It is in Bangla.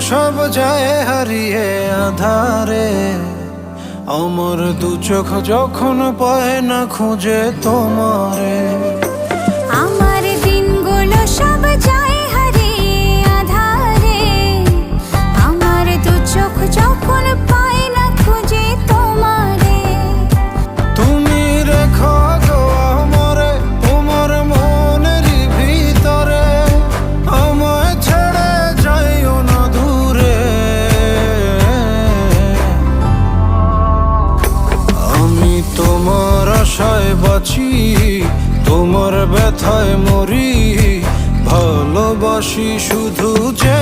সব যায় হারিয়ে আধারে। আমার দু চোখ যখন পায় না খুঁজে তোমারে। আমার দিনগুলো সব যায় হারিয়ে আঁধারে। আমার দু চোখ যখন পায় না খুঁজে তোমারে। তুমি রেখো গো আমারে তোমার মনেরই ভিতরে, আমায় ছেড়ে যাইও না দূরে। আমি তোমার আশায় বাঁচি, তোমার ব্যথায় মরি, ভালোবাসি শুধু যে